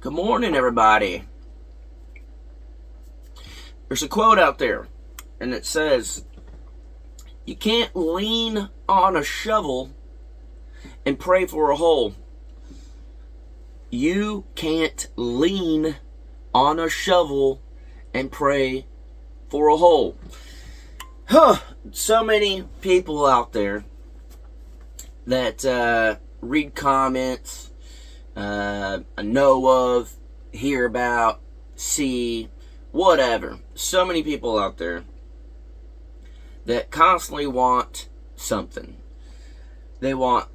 Good morning, everybody. There's a quote out there, and it says, "You can't lean on a shovel and pray for a hole." You can't lean on a shovel and pray for a hole. So many people out there that read comments, know of, hear about, see, whatever. So many people out there that constantly want something. They want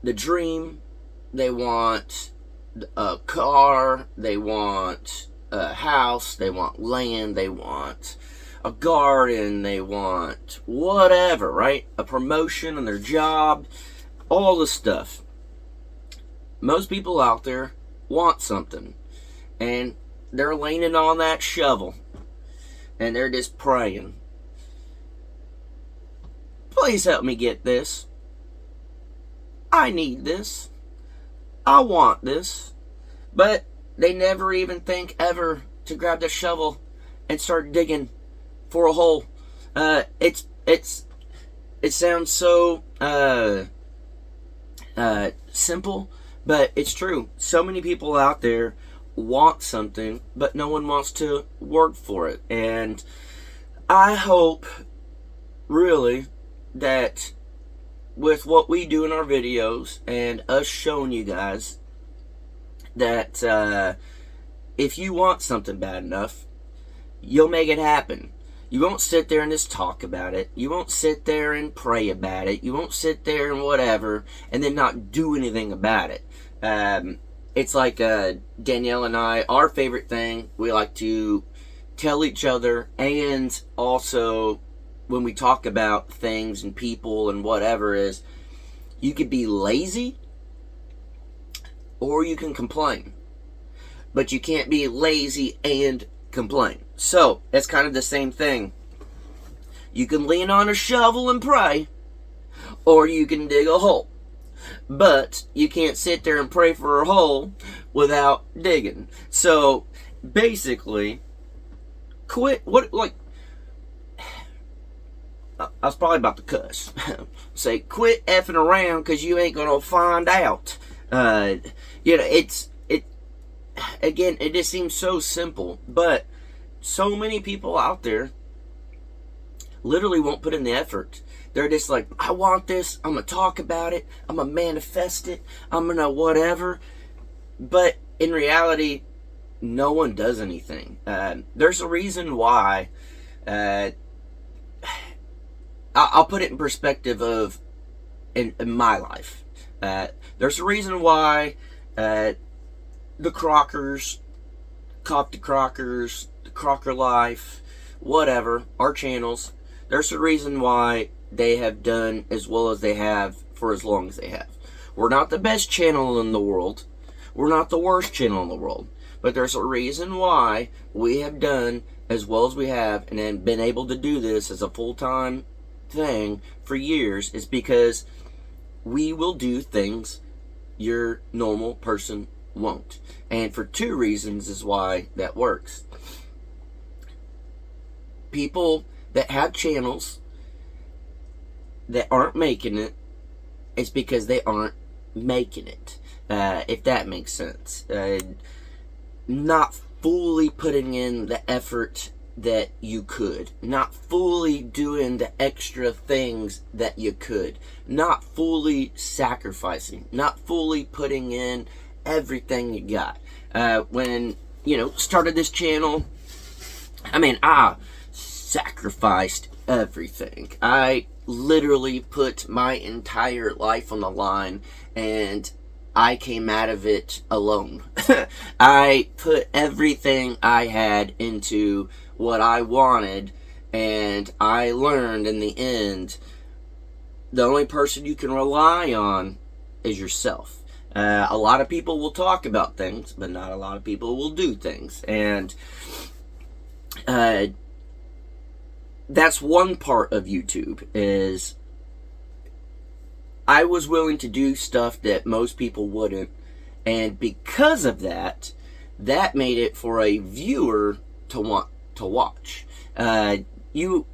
the dream, they want a car, they want a house, they want land, they want a garden, they want whatever, right? A promotion in their job, all the stuff. Most people out there want something, and they're leaning on that shovel, and they're just praying, "Please help me get this. I need this. I want this." But they never even think ever to grab the shovel and start digging for a hole. It sounds so simple, but it's true. So many people out there want something, but no one wants to work for it. And I hope, really, that with what we do in our videos and us showing you guys that if you want something bad enough, you'll make it happen. You won't sit there and just talk about it. You won't sit there and pray about it. You won't sit there and whatever and then not do anything about it. It's like Danielle and I, our favorite thing, we like to tell each other, and also when we talk about things and people and whatever, is you could be lazy or you can complain. But you can't be lazy and complain. So, it's kind of the same thing. You can lean on a shovel and pray, or you can dig a hole. But you can't sit there and pray for a hole without digging. So, basically, quit, I was probably about to cuss. Say, quit effing around, because you ain't gonna find out. Again, it just seems so simple, but so many people out there literally won't put in the effort. They're just like, I want this, I'm going to talk about it, I'm going to manifest it, I'm going to whatever. But in reality, no one does anything. There's a reason why, I'll put it in perspective of in my life. There's a reason why the Crockers, Cop the Crockers, the Crocker Life, whatever, our channels, there's a reason why they have done as well as they have for as long as they have. We're not the best channel in the world. We're not the worst channel in the world. But there's a reason why we have done as well as we have and then been able to do this as a full-time thing for years, is because we will do things your normal person won't. And for two reasons is why that works. People that have channels that aren't making it, it's because they aren't making it. If that makes sense. Not fully putting in the effort that you could. Not fully doing the extra things that you could. Not fully sacrificing. Not fully putting in everything you got. When, started this channel, I sacrificed everything. I literally put my entire life on the line, and I came out of it alone. I put everything I had into what I wanted, and I learned in the end, the only person you can rely on is yourself. A lot of people will talk about things, but not a lot of people will do things. And that's one part of YouTube, is I was willing to do stuff that most people wouldn't. And because of that, that made it for a viewer to want to watch. You,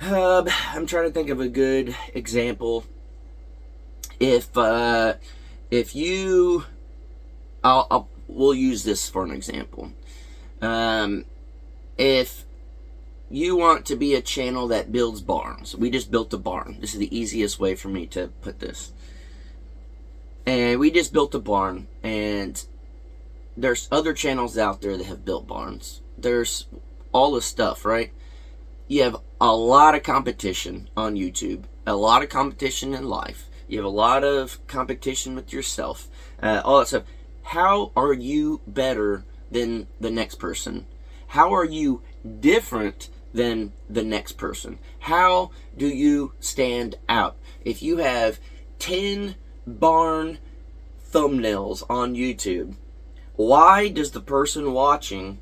I'm trying to think of a good example. If you, we'll use this for an example. If you want to be a channel that builds barns, we just built a barn. This is the easiest way for me to put this. And we just built a barn, and there's other channels out there that have built barns. There's all this stuff, right? You have a lot of competition on YouTube, a lot of competition in life. You have a lot of competition with yourself, all that stuff. How are you better than the next person? How are you different than the next person? How do you stand out? If you have 10 barn thumbnails on YouTube, why does the person watching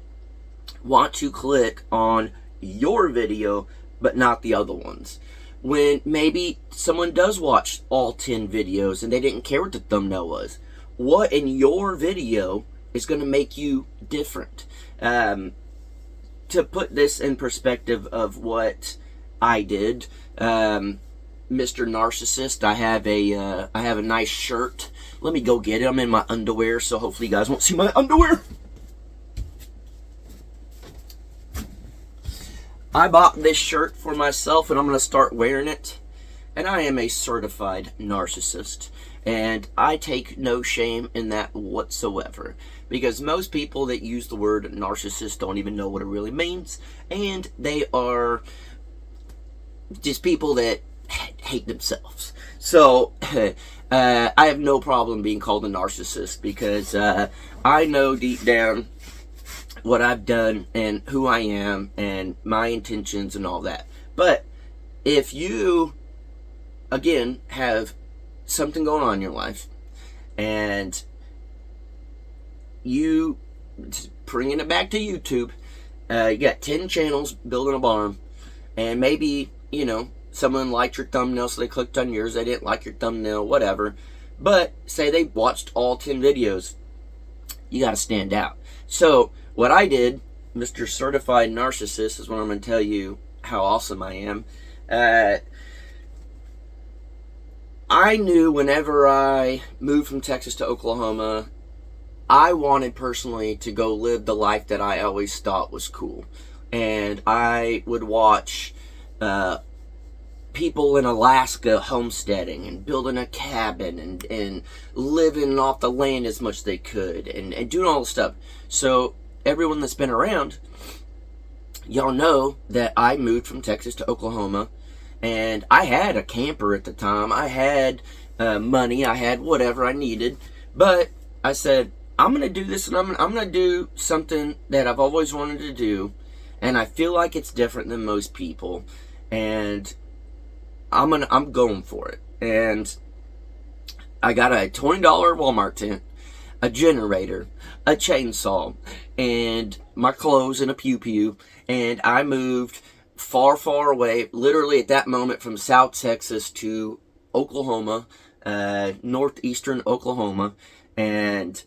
want to click on your video but not the other ones? When maybe someone does watch all 10 videos and they didn't care what the thumbnail was. What in your video is going to make you different? To put this in perspective of what I did, Mr. Narcissist, I have a nice shirt. Let me go get it. I'm in my underwear, so hopefully you guys won't see my underwear. I bought this shirt for myself, and I'm going to start wearing it. And I am a certified narcissist. And I take no shame in that whatsoever. Because most people that use the word narcissist don't even know what it really means. And they are just people that hate themselves. So, I have no problem being called a narcissist. Because I know deep down what I've done and who I am and my intentions and all that. But if you, again, have something going on in your life and you, bringing it back to YouTube, you got 10 channels building a barn, and maybe, you know, someone liked your thumbnail so they clicked on yours, they didn't like your thumbnail, whatever, but say they watched all 10 videos, you got to stand out. So what I did, Mr. Certified Narcissist, is when I'm going to tell you how awesome I am. I knew whenever I moved from Texas to Oklahoma, I wanted personally to go live the life that I always thought was cool. And I would watch people in Alaska homesteading and building a cabin and living off the land as much as they could and doing all the stuff. So everyone that's been around, y'all know that I moved from Texas to Oklahoma, and I had a camper at the time. I had money. I had whatever I needed. But I said, I'm going to do this, and I'm going to do something that I've always wanted to do, and I feel like it's different than most people, and I'm going for it. And I got a $20 Walmart tent, a generator, a chainsaw, and my clothes and a pew-pew, and I moved far, far away, literally at that moment, from South Texas to Oklahoma, northeastern Oklahoma, and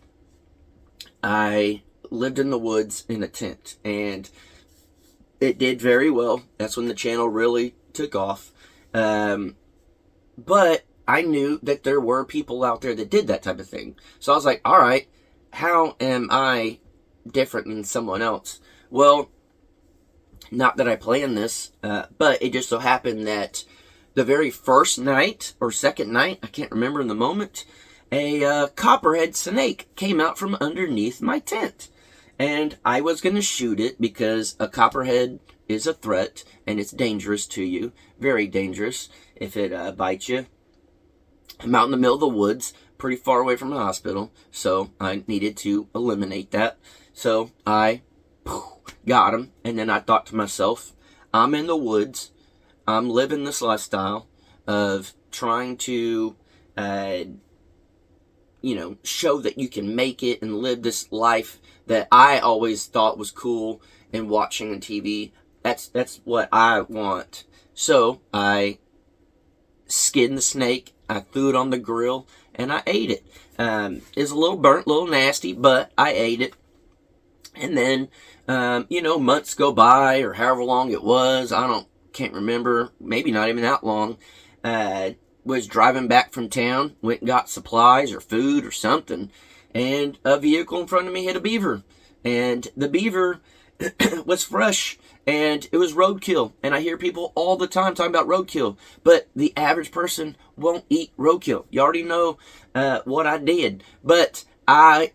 I lived in the woods in a tent, and it did very well. That's when the channel really took off. But I knew that there were people out there that did that type of thing. So I was like, all right, how am I different than someone else? Well, not that I planned this, but it just so happened that the very first night or second night, I can't remember in the moment, a copperhead snake came out from underneath my tent. And I was going to shoot it because a copperhead is a threat and it's dangerous to you. Very dangerous if it bites you. I'm out in the middle of the woods, pretty far away from the hospital, so I needed to eliminate that. So I got him, and then I thought to myself, I'm in the woods, I'm living this lifestyle of trying to, show that you can make it and live this life that I always thought was cool and watching on TV. That's what I want. So I skinned the snake, I threw it on the grill, and I ate it. It was a little burnt, a little nasty, but I ate it. And then, months go by, or however long it was. Can't remember. Maybe not even that long. Uh, was driving back from town, went and got supplies or food or something, and a vehicle in front of me hit a beaver. And the beaver was fresh, and it was roadkill. And I hear people all the time talking about roadkill, but the average person won't eat roadkill. You already know what I did. But I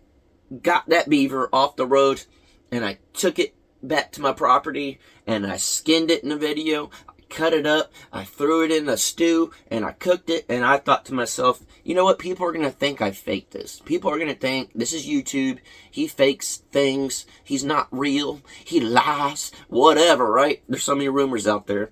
got that beaver off the road, and I took it back to my property, and I skinned it in a video. I cut it up, I threw it in a stew, and I cooked it. And I thought to myself, you know what? People are going to think I faked this. People are going to think this is YouTube. He fakes things. He's not real. He lies. Whatever, right? There's so many rumors out there.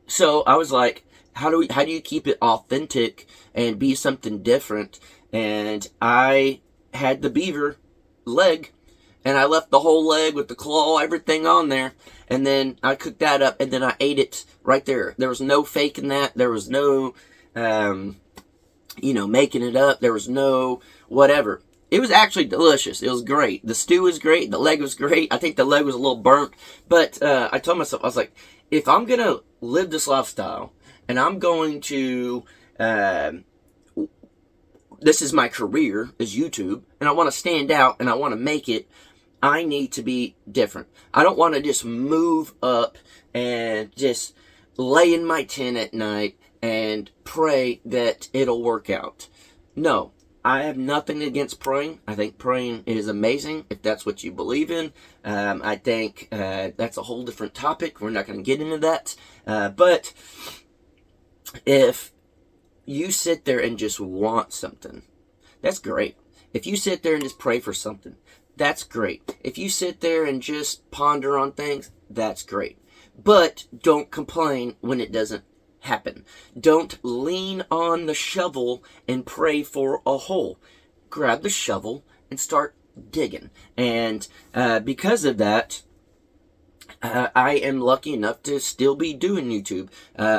So I was like, how do you keep it authentic and be something different? And I had the beaver leg, and I left the whole leg with the claw, everything on there. And then I cooked that up, and then I ate it right there. There was no faking that. There was no, making it up. There was no whatever. It was actually delicious. It was great. The stew was great. The leg was great. I think the leg was a little burnt. But I told myself, I was like, if I'm going to live this lifestyle, and I'm going to... this is my career, is YouTube, and I want to stand out, and I want to make it, I need to be different. I don't want to just move up and just lay in my tent at night and pray that it'll work out. No, I have nothing against praying. I think praying is amazing if that's what you believe in. I think that's a whole different topic. We're not going to get into that. But if you sit there and just want something, that's great. If you sit there and just pray for something, that's great. If you sit there and just ponder on things, that's great. But don't complain when it doesn't happen. Don't lean on the shovel and pray for a hole. Grab the shovel and start digging. And because of that, I am lucky enough to still be doing YouTube.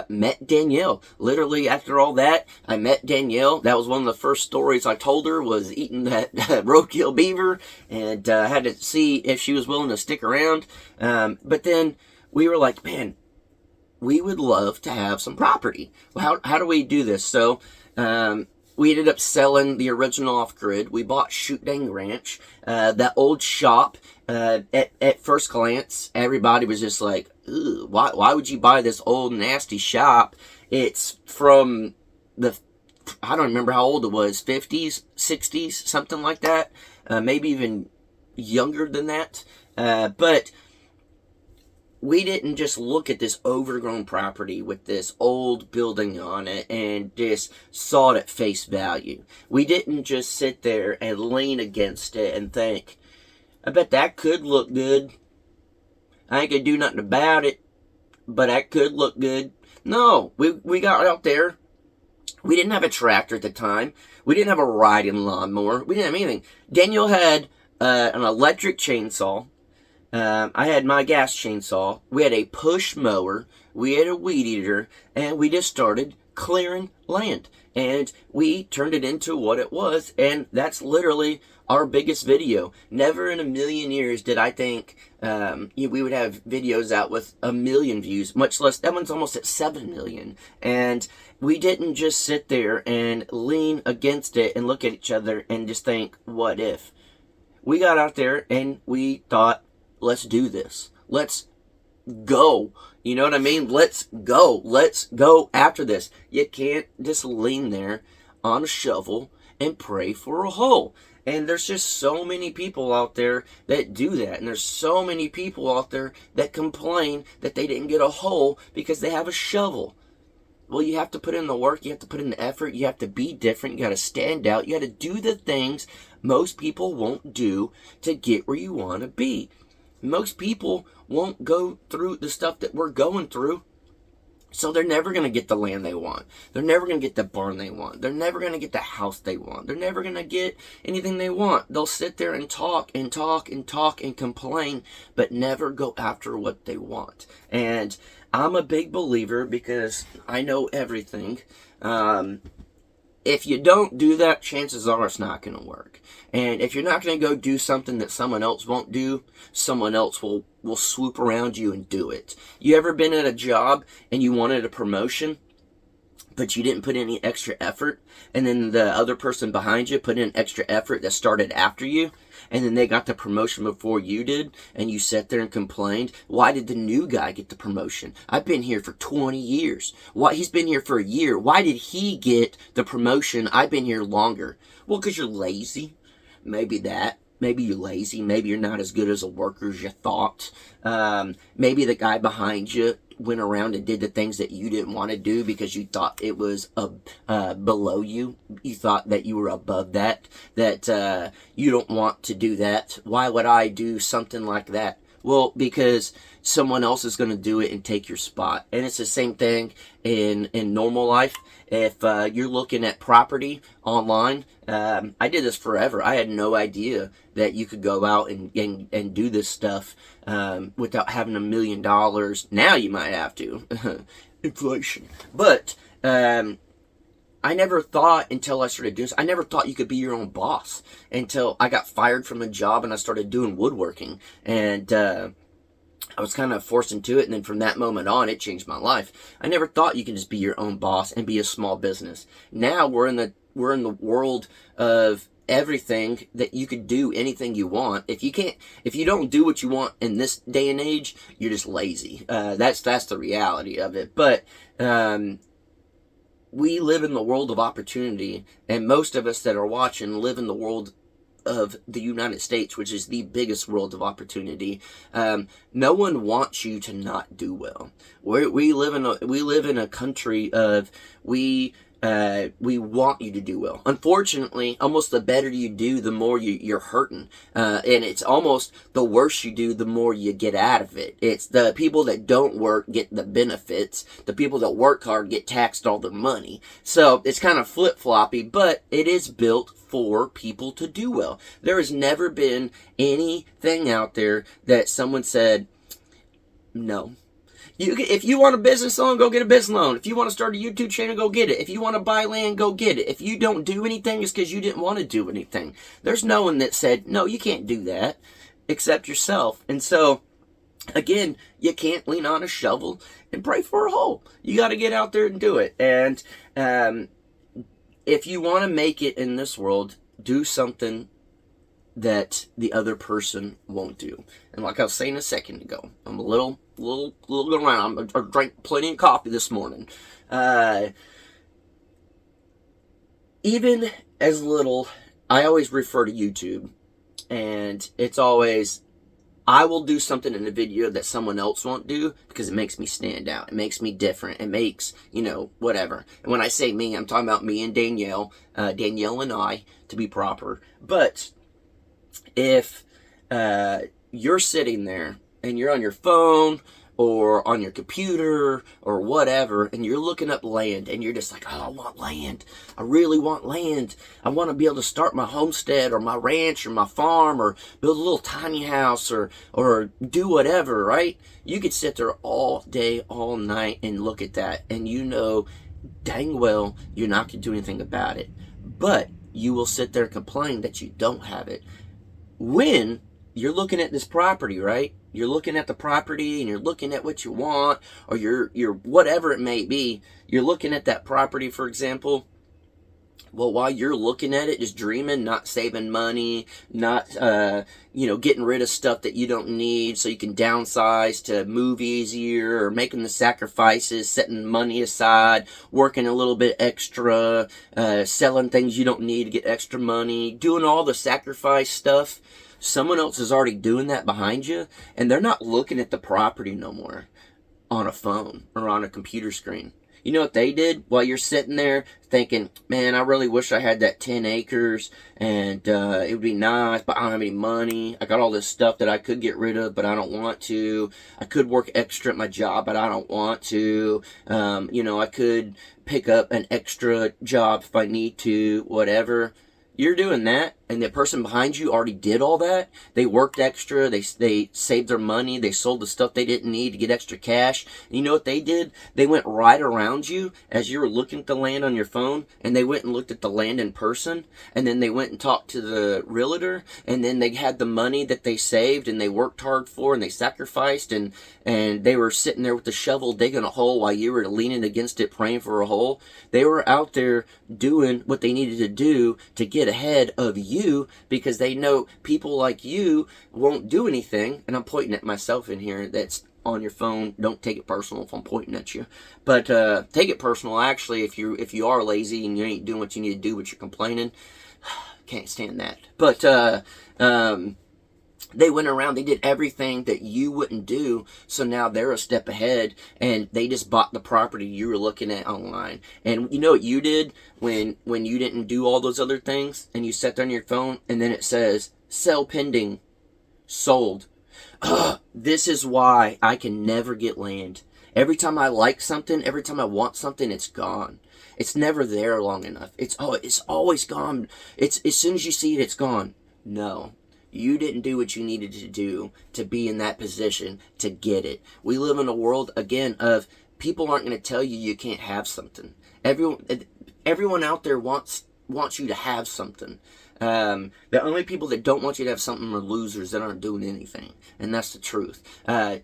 Met Danielle. Literally, after all that, I met Danielle. That was one of the first stories I told her, was eating that roadkill beaver, and had to see if she was willing to stick around. But then we were like, man, we would love to have some property. Well, how do we do this? So we ended up selling the original off-grid. We bought Shoot Dang Ranch, that old shop. At first glance, everybody was just like, "Ugh, why would you buy this old nasty shop?" It's from I don't remember how old it was, 50s, 60s, something like that. Maybe even younger than that. But we didn't just look at this overgrown property with this old building on it and just saw it at face value. We didn't just sit there and lean against it and think, I bet that could look good. I ain't gonna do nothing about it, but that could look good. No, we got out there. We didn't have a tractor at the time. We didn't have a riding lawnmower. We didn't have anything. Daniel had an electric chainsaw. I had my gas chainsaw. We had a push mower. We had a weed eater. And we just started clearing land. And we turned it into what it was. And that's literally our biggest video. Never in a million years did I think we would have videos out with 1 million views, much less, that one's almost at 7 million. And we didn't just sit there and lean against it and look at each other and just think, what if? We got out there and we thought, let's do this. Let's go. You know what I mean? Let's go. Let's go after this. You can't just lean there on a shovel and pray for a hole. And there's just so many people out there that do that. And there's so many people out there that complain that they didn't get a hole because they have a shovel. Well, you have to put in the work. You have to put in the effort. You have to be different. You got to stand out. You got to do the things most people won't do to get where you want to be. Most people won't go through the stuff that we're going through. So they're never going to get the land they want. They're never going to get the barn they want. They're never going to get the house they want. They're never going to get anything they want. They'll sit there and talk and talk and talk and complain, but never go after what they want. And I'm a big believer, because I know everything. if you don't do that, chances are it's not going to work. And if you're not going to go do something that someone else won't do, someone else will swoop around you and do it. You ever been at a job and you wanted a promotion, but you didn't put any extra effort, and then the other person behind you put in extra effort that started after you, and then they got the promotion before you did, and you sat there and complained? Why did the new guy get the promotion? I've been here for 20 years. Why? He's been here for a year. Why did he get the promotion? I've been here longer. Well, because you're lazy. Maybe that. Maybe you're lazy. Maybe you're not as good as a worker as you thought. Maybe the guy behind you went around and did the things that you didn't want to do because you thought it was below you. You thought that you were above that, that you don't want to do that. Why would I do something like that? Well, because someone else is going to do it and take your spot. And it's the same thing in normal life. If you're looking at property online, I did this forever. I had no idea that you could go out and do this stuff without having $1 million. Now you might have to. Inflation. But I never thought until I started doing this, I never thought you could be your own boss until I got fired from a job and I started doing woodworking. And I was kind of forced into it, and then from that moment on, it changed my life. I never thought you could just be your own boss and be a small business. Now we're in the world of everything that you could do anything you want. If you don't do what you want in this day and age, you're just lazy. That's the reality of it. But we live in the world of opportunity, and most of us that are watching live in the world of the United States, which is the biggest world of opportunity. No one wants you to not do well. We live in a country of we want you to do well. Unfortunately, almost the better you do, the more you're hurting. And it's almost the worse you do, the more you get out of it. It's the people that don't work get the benefits. The people that work hard get taxed all their money. So it's kind of flip-floppy, but it is built for people to do well. There has never been anything out there that someone said, no. If you want a business loan, go get a business loan. If you want to start a YouTube channel, go get it. If you want to buy land, go get it. If you don't do anything, it's because you didn't want to do anything. There's no one that said, no, you can't do that, except yourself. And so, again, you can't lean on a shovel and pray for a hole. You got to get out there and do it. And if you want to make it in this world, do something that the other person won't do. And like I was saying a second ago, I'm a little around. I drank plenty of coffee this morning. Even as little, I always refer to YouTube, and it's always, I will do something in a video that someone else won't do because it makes me stand out. It makes me different. It makes, whatever. And when I say me, I'm talking about me and Danielle. Danielle and I, to be proper. But if you're sitting there and you're on your phone or on your computer or whatever, and you're looking up land, and you're just like, oh, I want land. I really want land. I want to be able to start my homestead or my ranch or my farm or build a little tiny house or do whatever, right? You could sit there all day, all night and look at that, and you know dang well you're not going to do anything about it. But you will sit there and complain that you don't have it. When you're looking at this property, right? You're looking at the property and you're looking at what you want, or you're whatever it may be. You're looking at that property, for example. Well, while you're looking at it, just dreaming, not saving money, not, getting rid of stuff that you don't need so you can downsize to move easier, or making the sacrifices, setting money aside, working a little bit extra, selling things you don't need to get extra money, doing all the sacrifice stuff. Someone else is already doing that behind you, and they're not looking at the property no more on a phone or on a computer screen. You know what they did while you're sitting there thinking, man, I really wish I had that 10 acres and it would be nice, but I don't have any money. I got all this stuff that I could get rid of, but I don't want to. I could work extra at my job, but I don't want to. I could pick up an extra job if I need to, whatever. you're doing that, and the person behind you already did all that. They worked extra. They saved their money. They sold the stuff they didn't need to get extra cash. And you know what they did? They went right around you as you were looking at the land on your phone, and they went and looked at the land in person, and then they went and talked to the realtor, and then they had the money that they saved and they worked hard for and they sacrificed, and they were sitting there with the shovel digging a hole while you were leaning against it praying for a hole. They were out there doing what they needed to do to get ahead of you, because they know people like you won't do anything. And I'm pointing at myself in here that's on your phone. Don't take it personal if I'm pointing at you, but take it personal actually if you are lazy and you ain't doing what you need to do but you're complaining. Can't stand that. But they went around, they did everything that you wouldn't do, so now they're a step ahead, and they just bought the property you were looking at online. And you know what you did when you didn't do all those other things, and you sat there on your phone, and then it says, sell pending, sold. This is why I can never get land. Every time I like something, every time I want something, it's gone. It's never there long enough. It's always gone. It's as soon as you see it, it's gone. No. You didn't do what you needed to do to be in that position to get it. We live in a world, again, of people aren't going to tell you can't have something. Everyone out there wants you to have something. The only people that don't want you to have something are losers that aren't doing anything. And that's the truth.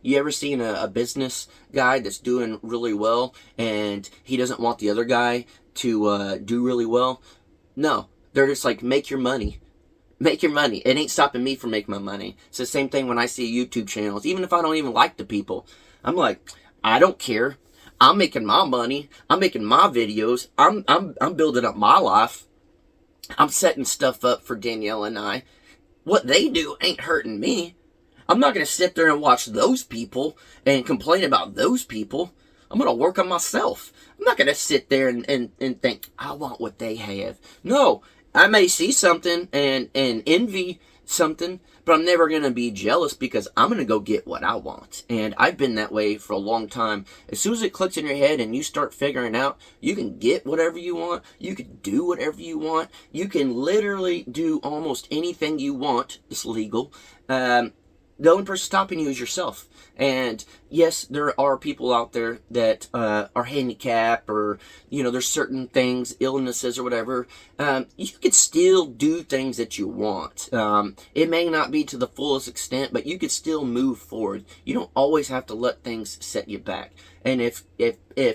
You ever seen a business guy that's doing really well and he doesn't want the other guy to do really well? No. They're just like, make your money. Make your money. It ain't stopping me from making my money. It's the same thing when I see YouTube channels. Even if I don't even like the people, I'm like, I don't care. I'm making my money. I'm making my videos. I'm building up my life. I'm setting stuff up for Danielle and I. What they do ain't hurting me. I'm not going to sit there and watch those people and complain about those people. I'm going to work on myself. I'm not going to sit there and think, I want what they have. No. I may see something and envy something, but I'm never going to be jealous because I'm going to go get what I want. And I've been that way for a long time. As soon as it clicks in your head and you start figuring out you can get whatever you want, you can do whatever you want, you can literally do almost anything you want. It's legal. The only person stopping you is yourself. And yes, there are people out there that are handicapped, or there's certain things, illnesses or whatever. You could still do things that you want. It may not be to the fullest extent, but you could still move forward. You don't always have to let things set you back. And if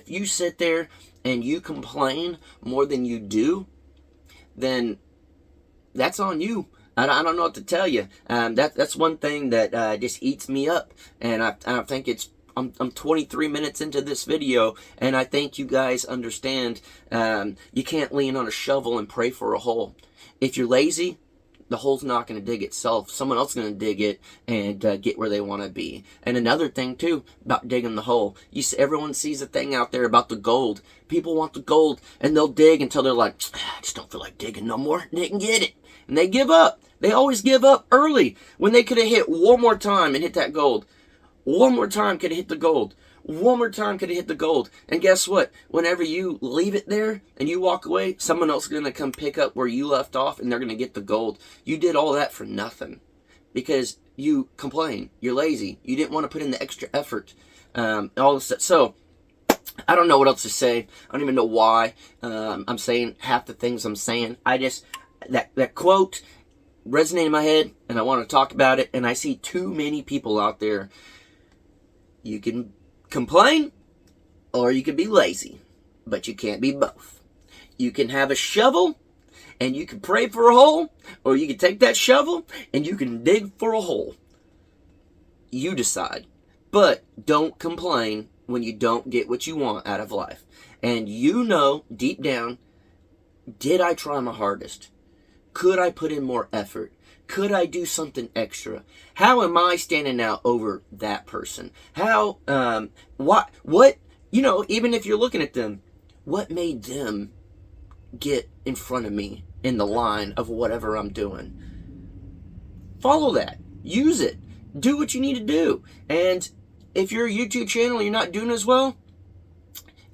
you sit there and you complain more than you do, then that's on you. I don't know what to tell you. That's one thing that just eats me up. And I think I'm 23 minutes into this video, and I think you guys understand you can't lean on a shovel and pray for a hole. If you're lazy, the hole's not going to dig itself. Someone else is going to dig it and get where they want to be. And another thing, too, about digging the hole. Everyone sees a thing out there about the gold. People want the gold, and they'll dig until they're like, I just don't feel like digging no more. And they can get it. And they give up. They always give up early when they could have hit one more time and hit that gold. One more time could have hit the gold. One more time could have hit the gold. And guess what? Whenever you leave it there and you walk away, someone else is going to come pick up where you left off, and they're going to get the gold. You did all that for nothing because you complain. You're lazy. You didn't want to put in the extra effort. All this stuff. So I don't know what else to say. I don't even know why I'm saying half the things I'm saying. That quote resonated in my head, and I want to talk about it. And I see too many people out there. You can complain, or you can be lazy, but you can't be both. You can have a shovel, and you can pray for a hole, or you can take that shovel, and you can dig for a hole. You decide. But don't complain when you don't get what you want out of life. And deep down, did I try my hardest? Could I put in more effort? Could I do something extra? How am I standing out over that person? How, even if you're looking at them, what made them get in front of me in the line of whatever I'm doing? Follow that. Use it. Do what you need to do. And if your YouTube channel, you're not doing as well,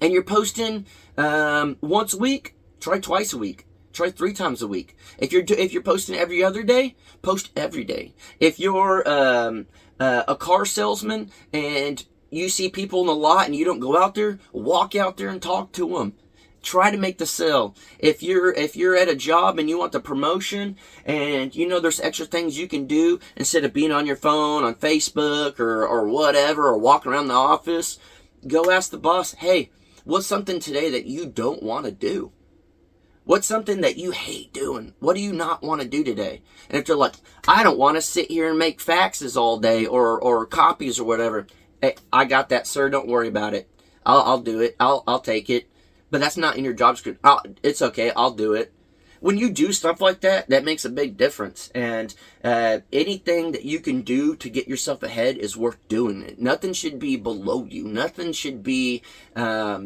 and you're posting once a week, try twice a week. Try 3 times a week. If you're posting every other day, post every day. If you're a car salesman and you see people in the lot and you don't go out there, walk out there and talk to them. Try to make the sale. If you're at a job and you want the promotion and you know there's extra things you can do instead of being on your phone, on Facebook or whatever, or walking around the office, go ask the boss, hey, what's something today that you don't want to do? What's something that you hate doing? What do you not want to do today? And if they're like, I don't want to sit here and make faxes all day or copies or whatever. Hey, I got that, sir. Don't worry about it. I'll do it. I'll take it. But that's not in your job description. It's okay. I'll do it. When you do stuff like that, that makes a big difference. And anything that you can do to get yourself ahead is worth doing it. Nothing should be below you. Nothing should be out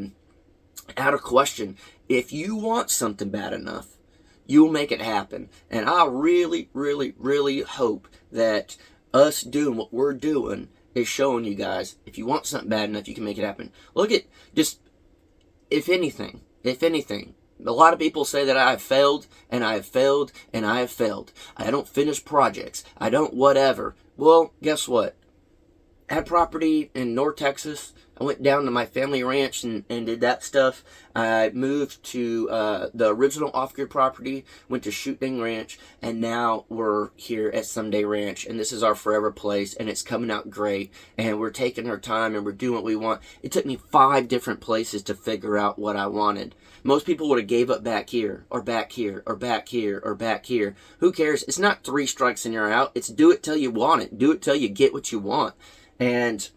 of question. If you want something bad enough, you'll make it happen. And I really, really, really hope that us doing what we're doing is showing you guys, if you want something bad enough, you can make it happen. Look at just, if anything, a lot of people say that I have failed, and I have failed, and I have failed. I don't finish projects. I don't whatever. Well, guess what? I had property in North Texas. I went down to my family ranch and did that stuff. I moved to the original off-grid property, went to Shooting Ranch, and now we're here at Someday Ranch, and this is our forever place, and it's coming out great, and we're taking our time, and we're doing what we want. It took me 5 different places to figure out what I wanted. Most people would have gave up back here, or back here, or back here, or back here. Who cares? It's not 3 strikes and you're out. It's do it till you want it. Do it till you get what you want. And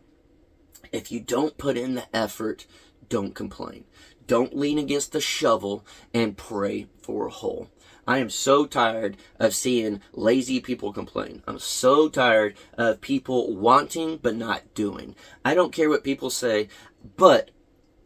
if you don't put in the effort, don't complain. Don't lean against the shovel and pray for a hole. I am so tired of seeing lazy people complain. I'm so tired of people wanting but not doing. I don't care what people say, but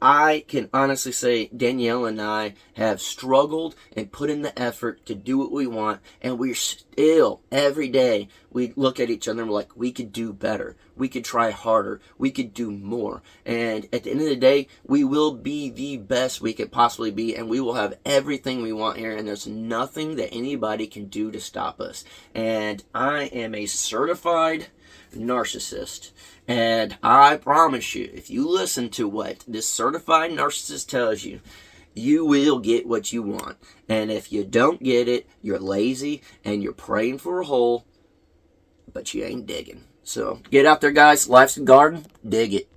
I can honestly say Danielle and I have struggled and put in the effort to do what we want, and we're still, every day, we look at each other and we're like, we could do better. We could try harder. We could do more. And at the end of the day, we will be the best we could possibly be, and we will have everything we want here, and there's nothing that anybody can do to stop us. And I am a certified narcissist. And I promise you, if you listen to what this certified narcissist tells you, you will get what you want. And if you don't get it, you're lazy and you're praying for a hole, but you ain't digging. So get out there, guys. Life's a garden. Dig it.